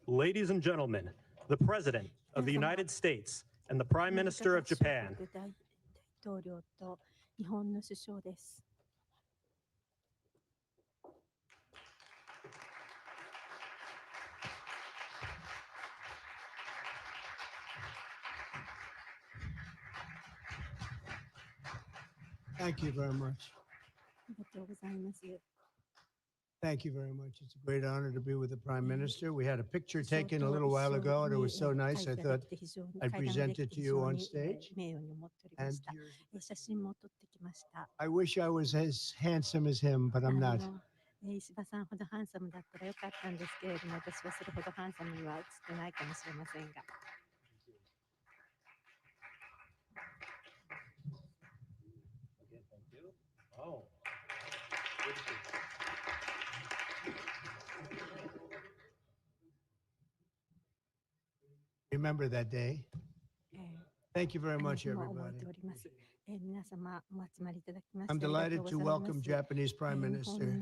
Ladies and gentlemen, the President of the United States and the Prime Minister of Japan. 大統領と日本の首相です。Thank you very much. ありがとうございます。Thank you very much. It's a great honor to be with the Prime Minister. We had a picture taken a little while ago, and it was so nice. I thought I'd present it to you on stage. And I wish I was as handsome as him, but I'm not. 石破さんほどハンサムだったらよかったんですけれども、私はそれほどハンサムには映ってないかもしれませんが。Okay, thank you. Oh. Remember that day. Thank you very much, everybody. I'm delighted to welcome Japanese Prime Minister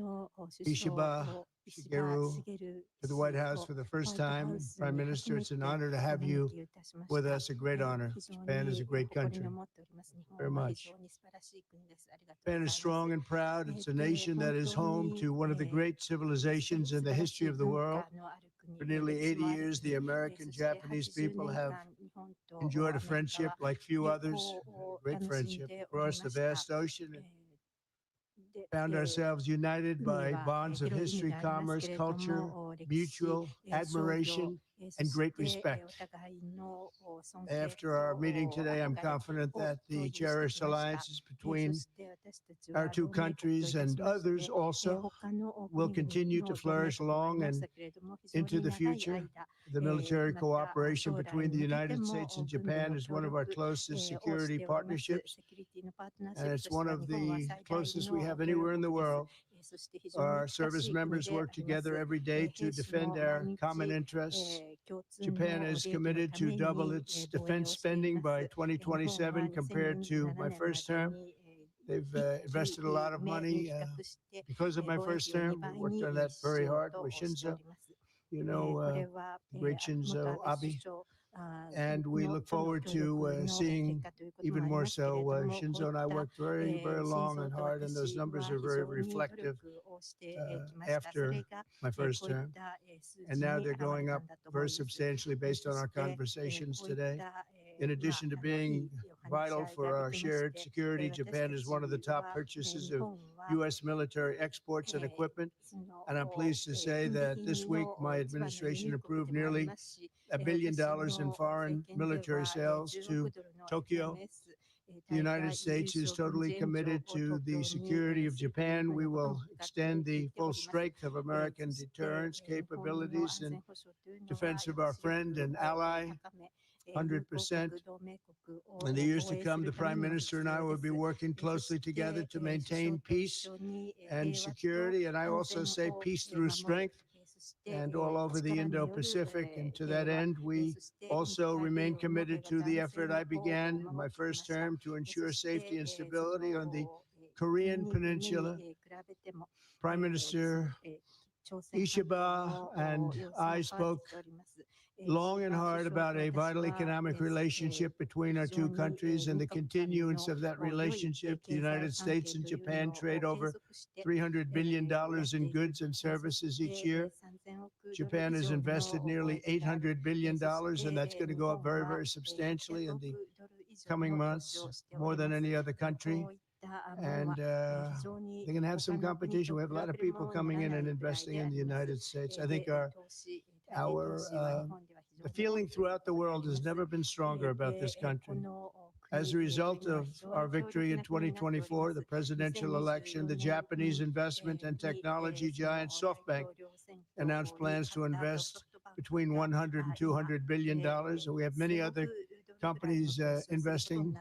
Ishiba Shigeru to the White House for the first time. Prime Minister, it's an honor to have you with us, a great honor. Japan is a great country. Very much. Japan is strong and proud. It's a nation that is home to one of the great civilizations in the history of the world. For nearly 80 years, the American-Japanese people have enjoyed a friendship like few others, great friendship across the vast ocean. And found ourselves united by bonds of history, commerce, culture, mutual admiration, and great respect. After our meeting today, I'm confident that the cherished alliances between our two countries and others also will continue to flourish long and into the future. The military cooperation between the United States and Japan is one of our closest security partnerships, and it's one of the closest we have anywhere in the world. Our service members work together every day to defend our common interests. Japan is committed to double its defense spending by 2027 compared to my first term. They've invested a lot of money because of my first term. We worked on that very hard with Shinzo, great Shinzo Abe. And we look forward to seeing even more so. Shinzo and I worked very, very long and hard, and those numbers are very reflective after my first term. And now they're going up very substantially based on our conversations today. In addition to being vital for our shared security, Japan is one of the top purchasers of U.S. military exports and equipment. And I'm pleased to say that this week, my administration approved nearly $1 billion in foreign military sales to Tokyo. The United States is totally committed to the security of Japan. We will extend the full strength of American deterrence capabilities in defense of our friend and ally. 100%. In the years to come, the Prime Minister and I will be working closely together to maintain peace and security, and I also say peace through strength, and all over the Indo-Pacific. And to that end, we also remain committed to the effort I began in my first term to ensure safety and stability on the Korean Peninsula. Prime Minister Ishiba and I spoke long and hard about a vital economic relationship between our two countries and the continuance of that relationship. The United States and Japan trade over $300 billion in goods and services each year. Japan has invested nearly $800 billion, and that's going to go up very, very substantially in the coming months, more than any other country. And they're going to have some competition. We have a lot of people coming in and investing in the United States. I think the feeling throughout the world has never been stronger about this country. As a result of our victory in 2024, the presidential election, the Japanese investment and technology giant SoftBank announced plans to invest between 100 and 200 billion dollars. And we have many other companies investing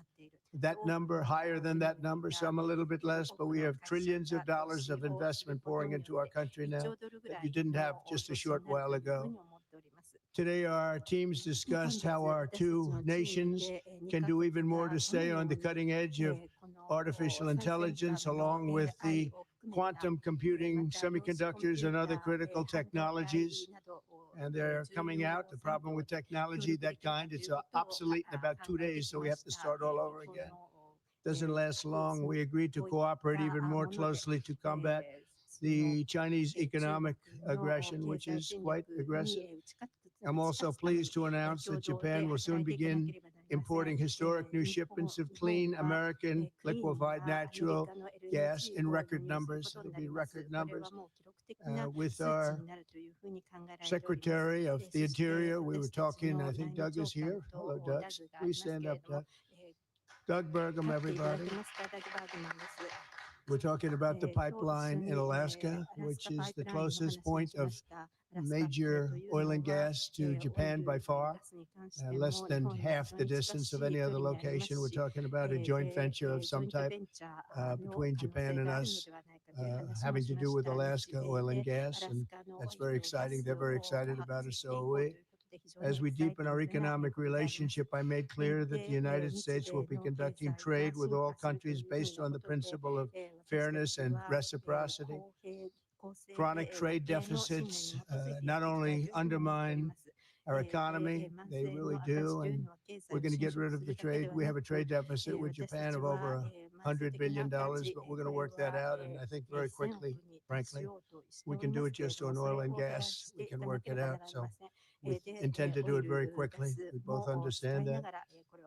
that number, higher than that number, some a little bit less, but we have trillions of dollars of investment pouring into our country now that you didn't have just a short while ago. Today, our teams discussed how our two nations can do even more to stay on the cutting edge of artificial intelligence, along with the quantum computing, semiconductors, and other critical technologies. And they're coming out. The problem with technology, that kind, it's obsolete in about 2 days, so we have to start all over again. Doesn't last long. We agreed to cooperate even more closely to combat the Chinese economic aggression, which is quite aggressive. I'm also pleased to announce that Japan will soon begin importing historic new shipments of clean American liquefied natural gas in record numbers. It'll be record numbers. With our Secretary of the Interior, we were talking, I think Doug is here. Hello, Doug. Please stand up, Doug. Doug Burgum, everybody. We're talking about the pipeline in Alaska, which is the closest point of major oil and gas to Japan by far, less than half the distance of any other location. We're talking about a joint venture of some type between Japan and us, having to do with Alaska oil and gas, and that's very exciting. They're very excited about it, so are we. As we deepen our economic relationship, I made clear that the United States will be conducting trade with all countries based on the principle of fairness and reciprocity. Chronic trade deficits not only undermine our economy, they really do, and we're going to get rid of the trade. We have a trade deficit with Japan of over $100 billion, but we're going to work that out, and I think very quickly, frankly. We can do it just on oil and gas. We can work it out, so we intend to do it very quickly. We both understand that.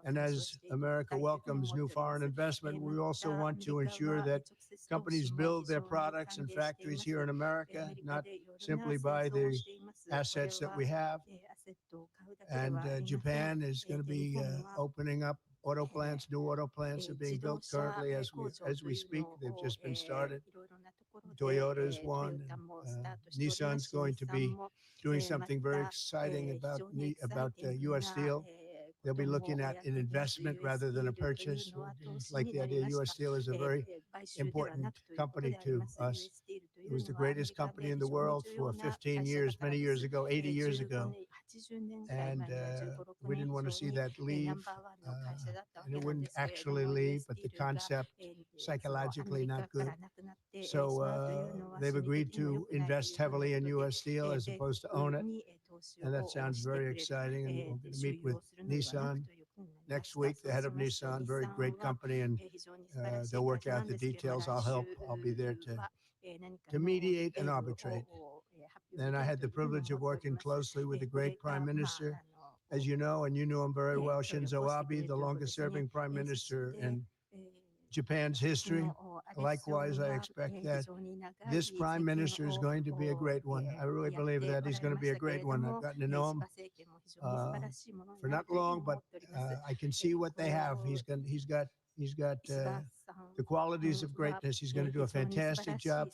And as America welcomes new foreign investment, we also want to ensure that companies build their products and factories here in America, not simply buy the assets that we have. And Japan is going to be opening up auto plants. New auto plants are being built currently as we speak. They've just been started. Toyota is one. Nissan's going to be doing something very exciting about U.S. Steel. They'll be looking at an investment rather than a purchase. Like the idea, U.S. Steel is a very important company to us. It was the greatest company in the world for 15 years, many years ago, 80 years ago. And we didn't want to see that leave. And it wouldn't actually leave, but the concept, psychologically not good. So they've agreed to invest heavily in U.S. Steel as opposed to own it. And that sounds very exciting. And we're going to meet with Nissan next week, the head of Nissan, very great company, and they'll work out the details. I'll help. I'll be there to mediate and arbitrate. And I had the privilege of working closely with the great Prime Minister, as you know, and you knew him very well, Shinzo Abe, the longest-serving Prime Minister in Japan's history. Likewise, I expect that this Prime Minister is going to be a great one. I really believe that he's going to be a great one. I've gotten to know him for not long, but I can see what they have. He's got the qualities of greatness. He's going to do a fantastic job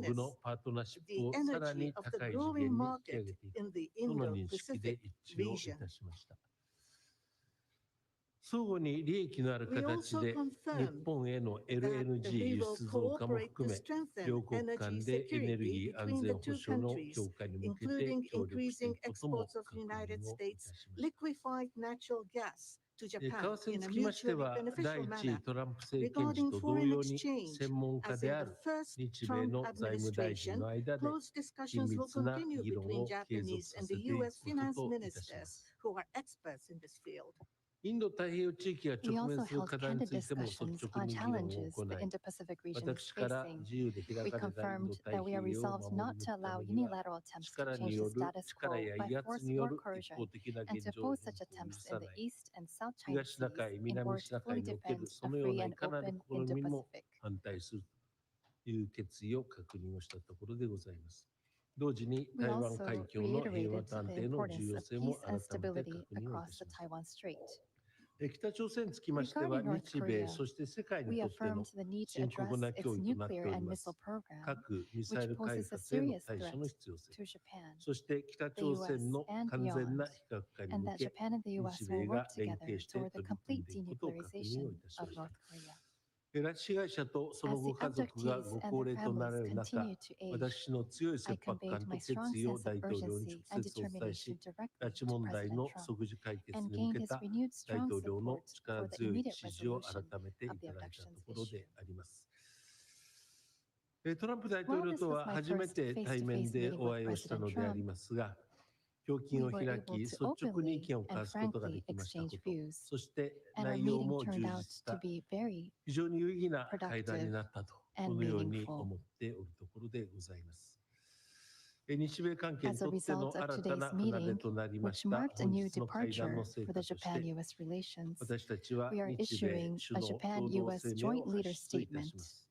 harness のパートナーシッ the プをさら energy に of the 高い次 growing 元に引き market 上げていく in the との認識で Indo-Pacific 一致をい region. たしました。相互に利益のある We 形 also で日 confirmed 本への that LNG we 輸 will 出増加も cooperate 含 to め strengthen 両国 energy 間でエネルギ security ー安 between 全 the 保 two 障の countries, 強化に向けて including 協力してい increasing くことも exports of 確認 United をい States たしました。 liquefied natural gas to 為 Japan 替に in つ a きまして mutually は、第 beneficial 一 manner トランプ政権時 regarding と同 foreign 様に exchange 専門家 as で in あ the る first 日米 Trump の財務大臣 administration, の間で close 緊 discussions will 密な continue 議論 between を継続 Japanese さ and せ the ていく U.S. こと finance といたしま ministers す。 who are experts in this field. インド太平洋地域が We 直面 also する held 課題に candid ついても率 discussions 直 on に議論を challenges 行 the い、 Indo-Pacific region is 私から facing. 自由で開 We かれたインド confirmed 太 that we 平 are 洋を resolved 守 not り to 抜くた allow めには、 unilateral attempts to 力に change よ the る status 力 quo や by 威圧 force によ or る一 coercion 方的な and 現 to 状変 oppose such 更を許 attempts さ in な the い。 East and South China 東シナ seas 海、 in 南 order シ to ナ fully 海における defend そ a のよう free ない and かなる open 試みも Indo-Pacific. 反対するという決意を確認をしたところでございます。同時に We 台湾 also 海峡の平和 reiterated と安 the 定の importance 重要 of 性も peace and 改めて stability 確認をい across たし the ます。 Taiwan Strait. 北朝鮮につきましては、 Regarding North 日米 Korea, そして世界に we とっての affirmed the need to 深刻 address な its 脅威となって nuclear おり and ま missile す。 program, 核・ミサ which イル開 poses a 発への serious 対 threat 処の必要性、 to Japan, そして北 the 朝 US, 鮮の and 完全な beyond, 非核化に and 向 that け、 Japan and the 日 US 米 will が work 連 together 携して toward the 取り組ん complete でいくことを確認を denuclearization いたし of ました。 North Korea. 拉致被害者とその As ご the 家族が abductees ご and 高 their 齢とな families られる中、 continue to age, 私の強い I 切迫 conveyed 感と my 決 strong 意を sense 大 of 統領に直 urgency and 接お伝え determination し、 directly 拉致 to 問題 President の Trump 即時解決 and に向 gained け his た renewed 大 strong 統領の support 力 for the 強い immediate 支持を resolution 改めてい of the ただいた abductions ところ issue. であります。トランプ大 While 統領 this と was は my 初め first て対 face-to-face 面で meeting お with 会いをした President のであり Trump, ますが、胸 we 襟を were 開 able き、 to 率直に意 openly 見を交 and わすことがで frankly きましたこ exchange と、 views, そして and our 内容 meeting も turned 充 out 実し to た be very 非常に有意義な会談 productive になったと、こ and のように meaningful. 思っておるところでございます。日米関係に As a とっての result of 新た today's な船出 meeting, となりま which した marked a 本 new 日の会談の departure 成 for 果 the として、 Japan-US relations, 私たちは we are 日米 issuing 首 a 脳共同 Japan-US 声明を joint leader 発出いたし statement. ます。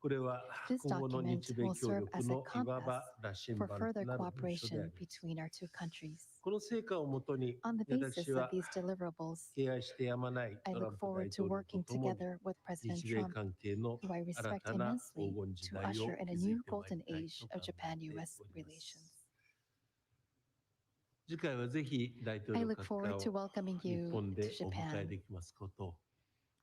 これは This 今後の document 日米 will 協 serve 力 as a のいわ compass ば羅針 for 盤 further となる文書であ cooperation ります。 between our two countries. この成果をもとに、 On the basis 私 of は these deliverables, 敬愛してやまない I トラン look プ大 forward to 統領と working ともに、 together with President 日米 Trump, 関係の who I 新 respect たな immensely, 黄金時 to 代を usher in a 築い new てまい golden りたい age と of 考えて Japan-US おります relations. 次回はぜひ大統 I 領 look 閣 forward 下 to を welcoming 日 you 本 to でお迎え Japan, できますことを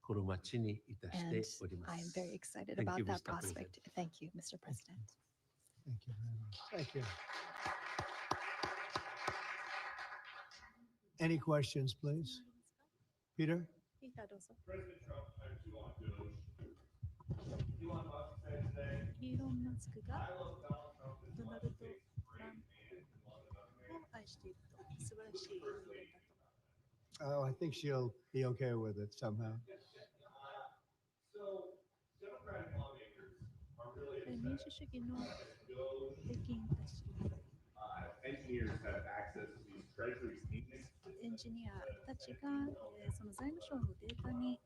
心待ちにいたし and ておりま I am す。 very excited Thank about you, that Mr. President. prospect. Thank you, Mr. President. Thank you very much. Thank you. Any questions, please? Peter? President Trump, I have two on DOGE. Elon Musk said today, イーロン・マスク I が love Donald Trump as ド much ナ as ルド・ takes トラ great ン man to love another プを man. 愛していると素晴らしい人間だと。 Oh, I think she'll be okay with it somehow. So Democratic lawmakers are really 民 upset 主主義の that DOGE 議員たち、 engineers have access to these treasury statements. エンジニアたちが、その財務省のデータに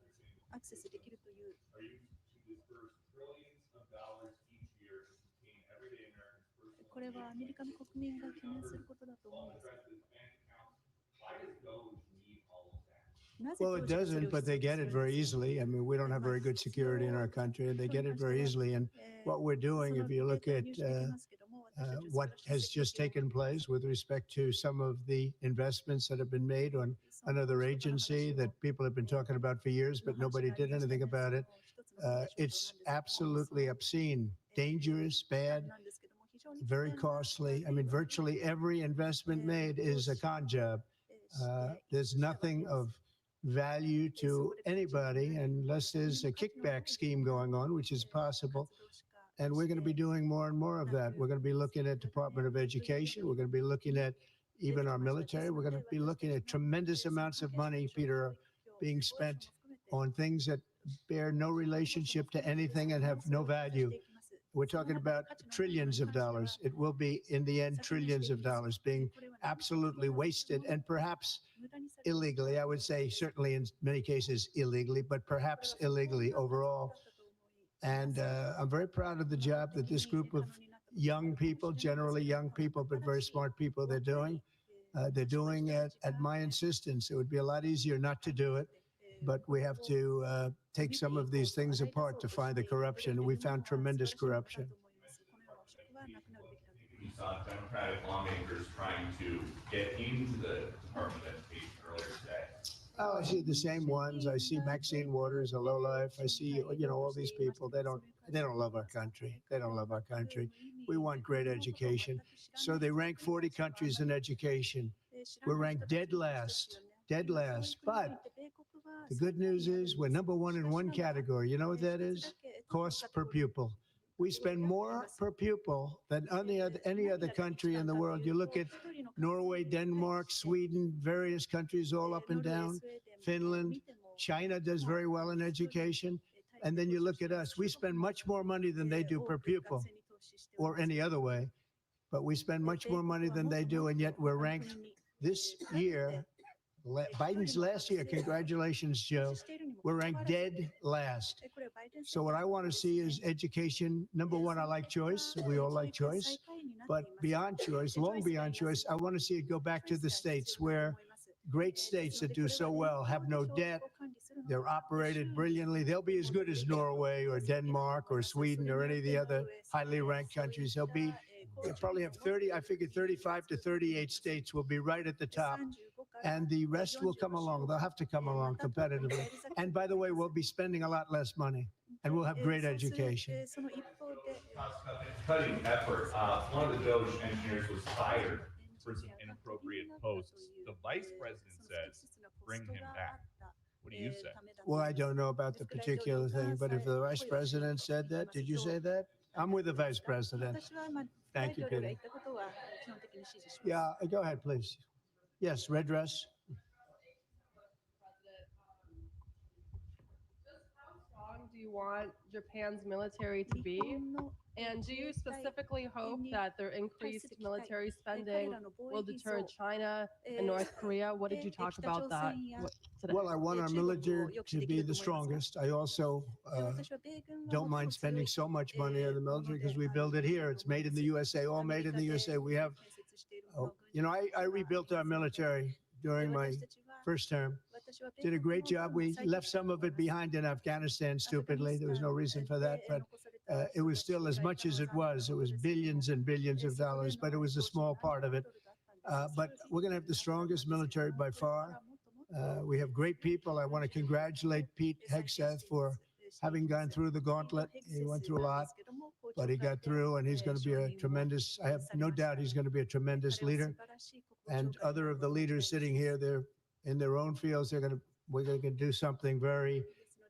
アクセスできるという Are used to disperse trillions of dollars each year to obtain everyday Americans' personal これはアメリカの国民が懸念することだと思うんです。 addresses, bank accounts. Why does DOGE need all of that? なぜ Well, it 当時それ doesn't, を but they 必要 get と it するん very ですか？ easily. I mean, we don't have very good security in our country, and they get it very easily. And what we're doing, if you look at what has just taken place with respect to some of the investments that have been made on another agency that people have been talking about for years, but nobody did anything about it. It's absolutely obscene, dangerous, bad, very costly. I mean, virtually every investment made is a con job. There's nothing of value to anybody unless there's a kickback scheme going on, which is possible. And we're going to be doing more and more of that. We're going to be looking at Department of Education. We're going to be looking at even our military. We're going to be looking at tremendous amounts of money, Peter, being spent on things that bear no relationship to anything and have no value. We're talking about trillions of dollars. It will be, in the end, trillions of dollars being absolutely wasted and perhaps illegally. I would say certainly in many cases illegally, but perhaps illegally overall. And I'm very proud of the job that this group of young people, generally young people, but very smart people, they're doing. They're doing it at my insistence. It would be a lot easier not to do it, but we have to take some of these things apart to find the corruption. And we found tremendous corruption. We saw Democratic lawmakers trying to get into the Department of Education earlier today. Oh, I see the same ones. I see Maxine Waters, a lowlife. I see, all these people. They don't love our country. They don't love our country. We want great education. So they rank 40 countries in education. We're ranked dead last. But The good news is we're number one in one category. You know what that is? Cost per pupil. We spend more per pupil than any other country in the world. You look at Norway, Denmark, Sweden, various countries all up and down, Finland. China does very well in education. And then you look at us. We spend much more money than they do per pupil or any other way. But we spend much more money than they do, and yet we're ranked this year. Biden's last year, congratulations, Joe. We're ranked dead last. So what I want to see is education. Number one, I like choice. We all like choice. But beyond choice, long beyond choice, I want to see it go back to the states where great states that do so well have no debt. They're operated brilliantly. They'll be as good as Norway or Denmark or Sweden or any of the other highly ranked countries. They'll probably have 35 to 38 states will be right at the top. And the rest will come along. They'll have to come along competitively. And by the way, we'll be spending a lot less money and we'll have great education. Cutting effort. One of the Doge engineers was fired for some inappropriate posts. The vice president says, bring him back. What do you say? Well, I don't know about the particular thing, but if the vice president said that, did you say that? I'm with the vice president. Thank you, Peter. Yeah, go ahead, please. Yes, red dress. How strong do you want Japan's military to be? And do you specifically hope that their increased military spending will deter China and North Korea? What did you talk about that today? Well, I want our military to be the strongest. I also don't mind spending so much money on the military because we build it here. It's made in the USA, all made in the USA. We have, I rebuilt our military during my first term. Did a great job. We left some of it behind in Afghanistan, stupidly. There was no reason for that, but it was still as much as it was. It was billions and billions of dollars, but it was a small part of it. But we're going to have the strongest military by far. We have great people. I want to congratulate Pete Hegseth for having gone through the gauntlet. He went through a lot, but he got through, and he's going to be a tremendous, I have no doubt he's going to be a tremendous leader. And other of the leaders sitting here, they're in their own fields. We're going to do something very,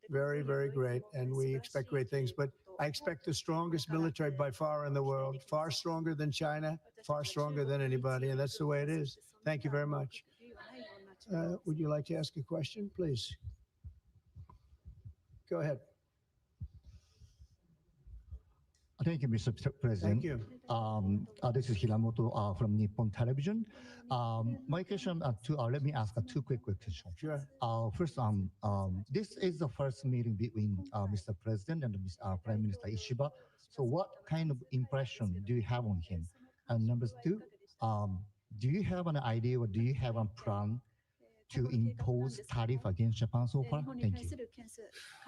very, very great, and we expect great things. But I expect the strongest military by far in the world, far stronger than China, far stronger than anybody, and that's the way it is. Thank you very much. Would you like to ask a question, please? Go ahead. Thank you, Mr. President. Thank you. This is Hiramoto from Nippon Television. My question, let me ask two quick questions. Sure. First, this is the first meeting between Mr. President and Prime Minister Ishiba. So what kind of impression do you have on him? And number two, do you have an idea or do you have a plan to impose tariff against Japan so far? Thank you.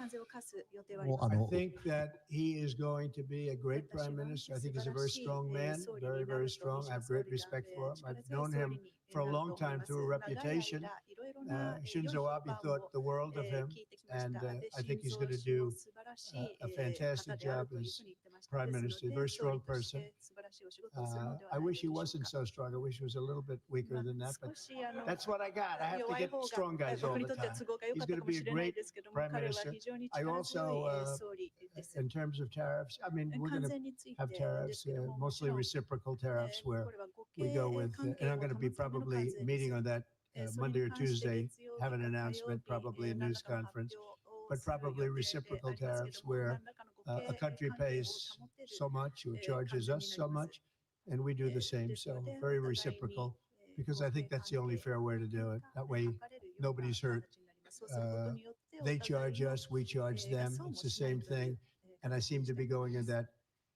I think that he is going to be a great prime minister. I think he's a very strong man, very, very strong. I have great respect for him. I've known him for a long time through a reputation. Shinzo Abe thought the world of him, and I think he's going to do a fantastic job as prime minister. A very strong person. I wish he wasn't so strong. I wish he was a little bit weaker than that, but that's what I got. I have to get strong guys all the time. He's going to be a great prime minister. I also, in terms of tariffs, I mean, we're going to have tariffs, mostly reciprocal tariffs, where we go with, and I'm going to be probably meeting on that Monday or Tuesday, have an announcement, probably a news conference, but probably reciprocal tariffs where a country pays so much or charges us so much, and we do the same. So very reciprocal, because I think that's the only fair way to do it. That way, nobody's hurt. They charge us, we charge them. It's the same thing. And I seem to be going in that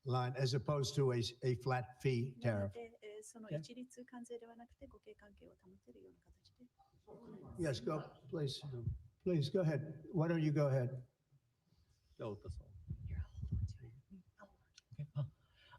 line as opposed to a flat fee tariff. Okay. Yes, go, please. Please, go ahead. Why don't you go ahead?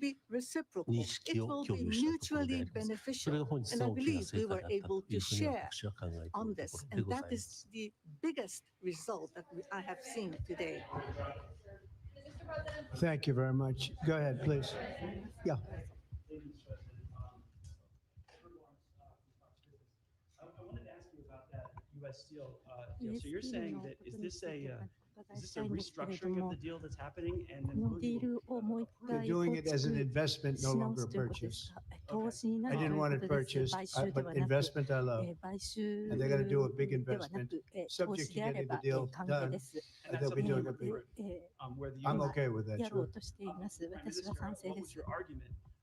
be reciprocal. 認 It 識を will 共 be 有したところであ mutually ります。それ beneficial. が本日 And I の大きな believe 成 we 果 were だったという able ふう to に share 私は考えている on と this. ころで And ござ that いま is す。 the biggest result that I have seen today. Thank you very much. Go ahead, please. Yeah. I wanted to ask you about that U.S. deal. So you're saying that is this a restructuring of the deal that's happening, and こ then の will ディー you ルをもう一 They're 回 doing it as an 構 investment, 築 no し直 longer すということです purchase. か。投資にな I ると didn't いう want こ it とです。 purchased, 買収で but はなく、 investment I love. 買収 And they're going to do a big ではな investment, く、投 subject 資 to であれ getting ば the deal 歓迎 done. です。 and They'll that's be something doing you a big. agree, where the I'm U.S. okay with that, やろ sure. うとしています。 I mean, 私 this は is your, 賛成 what で was す。 your argument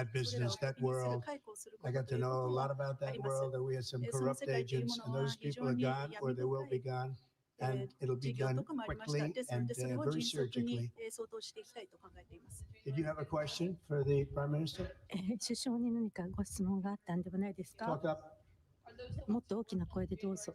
that business, that world. I got to know a lot about that world, and we had some corrupt agents, and those people are gone, or they will be gone, and it'll be done quickly and very surgically. Did you have a question for the Prime Minister? 首相に何かご質問があったんではないですか？ Talk up. もっと大きな声でどうぞ。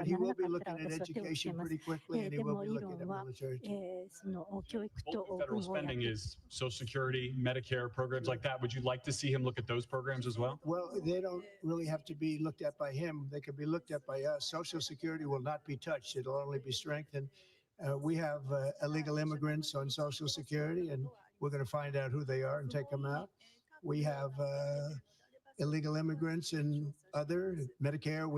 But な he らな will か be ったら looking at 私は手をつけ education ます pretty quickly, and he で will も be イー looking ロ at ンは military too. その教育と Both federal 軍をやって spending is Social Security, Medicare, programs like that. Would you like to see him look at those programs as well? Well, they don't really have to be looked at by him. They can be looked at by us. Social Security will not be touched. It'll only be strengthened. We have illegal immigrants on Social Security, and we're going to find out who they are and take them out. We have illegal immigrants in other Medicare.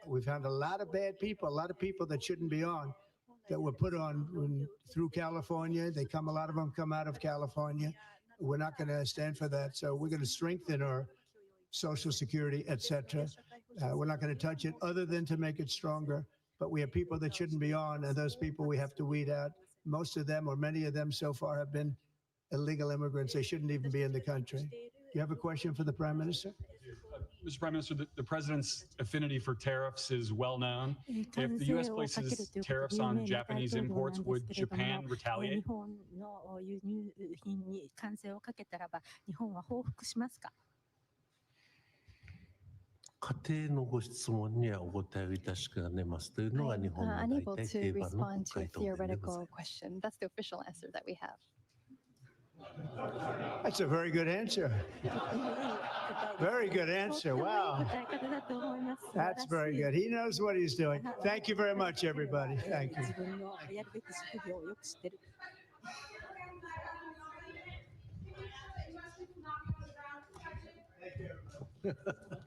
We've found a lot of bad people, a lot of people that shouldn't be on, that were put on through California. A lot of them come out of California. We're not going to stand for that. So we're going to strengthen our Social Security, etc. We're not going to touch it other than to make it stronger. But we have people that shouldn't be on, and those people we have to weed out. Most of them, or many of them so far, have been illegal immigrants. They shouldn't even be in the country. You have a question for the Prime Minister? Mr. Prime Minister, the president's affinity for tariffs is well known. If the U.S. places tariffs on Japanese imports, would Japan retaliate? 日本の輸入品に関税をかけたらば、日本は報復しますか？家庭のご質問にはお答えをいたしかねますというのが日本の unable 大体 to 定番の respond to a 回答弁でござい theoretical question. That's the official answer that we have. That's a very good answer. Very good answer. Wow. That's very good. He knows what he's doing. Thank you very much, everybody. Thank you. 自分のやるべき職業をよく知ってる。Thank you.